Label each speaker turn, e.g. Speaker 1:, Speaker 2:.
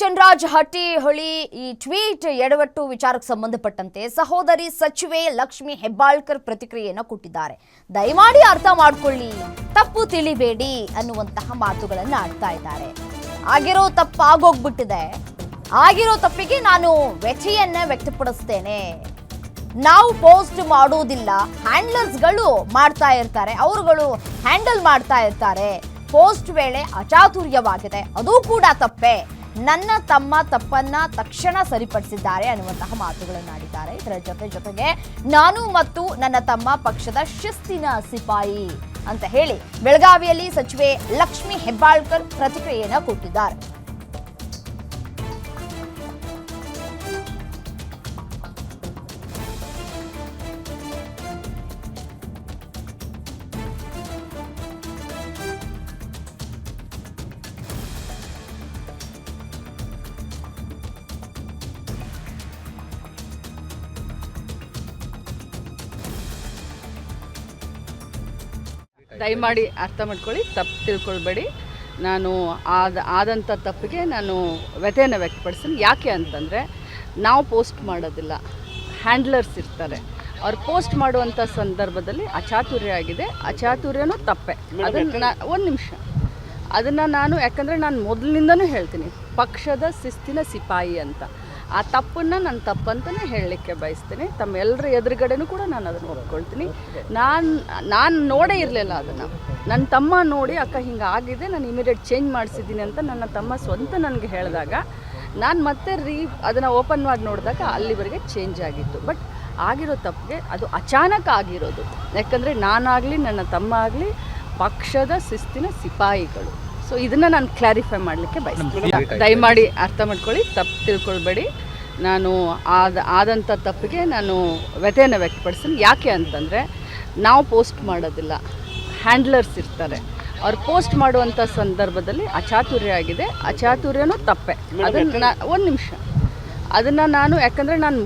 Speaker 1: ಚಂದ್ರರಾಜ್ ಹಟ್ಟಿಹೊಳಿ ಈ ಟ್ವೀಟ್ ಎಡವಟ್ಟು ವಿಚಾರಕ್ಕೆ ಸಂಬಂಧಪಟ್ಟಂತೆ ಸಹೋದರಿ ಸಚಿವೆ ಲಕ್ಷ್ಮಿ ಹೆಬ್ಬಾಳ್ಕರ್ ಪ್ರತಿಕ್ರಿಯೆಯನ್ನು ಕೊಟ್ಟಿದ್ದಾರೆ. ದಯಮಾಡಿ ಅರ್ಥ ಮಾಡ್ಕೊಳ್ಳಿ, ತಪ್ಪು ತಿಳಿಬೇಡಿ ಅನ್ನುವಂತಹ ಮಾತುಗಳನ್ನು ಆಡ್ತಾ ಇದ್ದಾರೆ. ಆಗಿರೋ ತಪ್ಪು ಆಗೋಗ್ಬಿಟ್ಟಿದೆ. ಆಗಿರೋ ತಪ್ಪಿಗೆ ನಾನು ವ್ಯಥೆಯನ್ನ ವ್ಯಕ್ತಪಡಿಸ್ತೇನೆ. ನಾವು ಪೋಸ್ಟ್ ಮಾಡೋದಿಲ್ಲ, ಹ್ಯಾಂಡ್ಲರ್ಸ್ಗಳು ಮಾಡ್ತಾ ಇರ್ತಾರೆ, ಅವರುಗಳು ಹ್ಯಾಂಡಲ್ ಮಾಡ್ತಾ ಇರ್ತಾರೆ. ಪೋಸ್ಟ್ ವೇಳೆ ಅಚಾತುರ್ಯವಾಗಿದೆ, ಅದು ಕೂಡ ತಪ್ಪೇ. ನನ್ನ ತಮ್ಮ ತಪ್ಪನ್ನ ತಕ್ಷಣ ಸರಿಪಡಿಸಿದ್ದಾರೆ ಅನ್ನುವಂತಹ ಮಾತುಗಳನ್ನಾಡಿದ್ದಾರೆ. ಇದರ ಜೊತೆಗೆ ನಾನು ಮತ್ತು ನನ್ನ ತಮ್ಮ ಪಕ್ಷದ ಶಿಸ್ತಿನ ಸಿಪಾಯಿ ಅಂತ ಹೇಳಿ ಬೆಳಗಾವಿಯಲ್ಲಿ ಸಚಿವೆ ಲಕ್ಷ್ಮಿ ಹೆಬ್ಬಾಳ್ಕರ್ ಪ್ರತಿಕ್ರಿಯೆಯನ್ನು ಕೊಟ್ಟಿದ್ದಾರೆ.
Speaker 2: ದಯಮಾಡಿ ಅರ್ಥ ಮಾಡ್ಕೊಳ್ಳಿ, ತಪ್ಪು ತಿಳ್ಕೊಳ್ಬೇಡಿ. ನಾನು ಆದಂಥ ತಪ್ಪಿಗೆ ನಾನು ವ್ಯಥೆಯನ್ನು ವ್ಯಕ್ತಪಡಿಸ್ತೀನಿ. ಯಾಕೆ ಅಂತಂದರೆ ನಾವು ಪೋಸ್ಟ್ ಮಾಡೋದಿಲ್ಲ, ಹ್ಯಾಂಡ್ಲರ್ಸ್ ಇರ್ತಾರೆ. ಅವ್ರು ಪೋಸ್ಟ್ ಮಾಡುವಂಥ ಸಂದರ್ಭದಲ್ಲಿ ಅಚಾತುರ್ಯ ಆಗಿದೆ, ಅಚಾತುರ್ಯನೂ ತಪ್ಪೆ. ಅದನ್ನು ಒಂದು ನಿಮಿಷ, ಅದನ್ನು ನಾನು ಯಾಕಂದರೆ ನಾನು ಮೊದಲಿನಿಂದನೂ ಹೇಳ್ತೀನಿ, ಪಕ್ಷದ ಶಿಸ್ತಿನ ಸಿಪಾಯಿ ಅಂತ. ಆ ತಪ್ಪನ್ನು ನಾನು ತಪ್ಪಂತಲೇ ಹೇಳಲಿಕ್ಕೆ ಬಯಸ್ತೀನಿ. ತಮ್ಮೆಲ್ಲರ ಎದುರುಗಡೆನೂ ಕೂಡ ನಾನು ಅದನ್ನು ಒಪ್ಕೊಳ್ತೀನಿ. ನಾನು ನೋಡೇ ಇರಲಿಲ್ಲ ಅದನ್ನು. ನನ್ನ ತಮ್ಮ ನೋಡಿ ಅಕ್ಕ ಹಿಂಗೆ ಆಗಿದೆ, ನಾನು ಇಮಿಡಿಯೇಟ್ ಚೇಂಜ್ ಮಾಡಿಸಿದ್ದೀನಿ ಅಂತ ನನ್ನ ತಮ್ಮ ಸ್ವಂತ ನನಗೆ ಹೇಳಿದಾಗ ನಾನು ಮತ್ತೆ ಅದನ್ನು ಓಪನ್ ಮಾಡಿ ನೋಡಿದಾಗ ಅಲ್ಲಿವರೆಗೆ ಚೇಂಜ್ ಆಗಿತ್ತು. ಬಟ್ ಆಗಿರೋ ತಪ್ಪಿಗೆ ಅದು ಅಚಾನಕ್ ಆಗಿರೋದು. ಯಾಕಂದರೆ ನಾನಾಗಲಿ ನನ್ನ ತಮ್ಮ ಆಗಲಿ ಪಕ್ಷದ ಶಿಸ್ತಿನ ಸಿಪಾಯಿಗಳು. ಸೊ ಇದನ್ನು ನಾನು ಕ್ಲಾರಿಫೈ ಮಾಡಲಿಕ್ಕೆ ಬಯಸ್ತೀನಿ. ದಯಮಾಡಿ ಅರ್ಥ ಮಾಡ್ಕೊಳ್ಳಿ, ತಪ್ಪು ತಿಳ್ಕೊಳ್ಬೇಡಿ. ನಾನು ಆದಂಥ ತಪ್ಪಿಗೆ ನಾನು ವ್ಯಥೆಯನ್ನು ವ್ಯಕ್ತಪಡಿಸ್ತೀನಿ. ಯಾಕೆ ಅಂತಂದರೆ ನಾವು ಪೋಸ್ಟ್ ಮಾಡೋದಿಲ್ಲ, ಹ್ಯಾಂಡ್ಲರ್ಸ್ ಇರ್ತಾರೆ. ಅವ್ರು ಪೋಸ್ಟ್ ಮಾಡುವಂಥ ಸಂದರ್ಭದಲ್ಲಿ ಅಚಾತುರ್ಯ ಆಗಿದೆ, ಅಚಾತುರ್ಯನೂ ತಪ್ಪೆ. ಅದನ್ನು ಒಂದು ನಿಮಿಷ, ಅದನ್ನು ನಾನು ಯಾಕಂದರೆ ನಾನು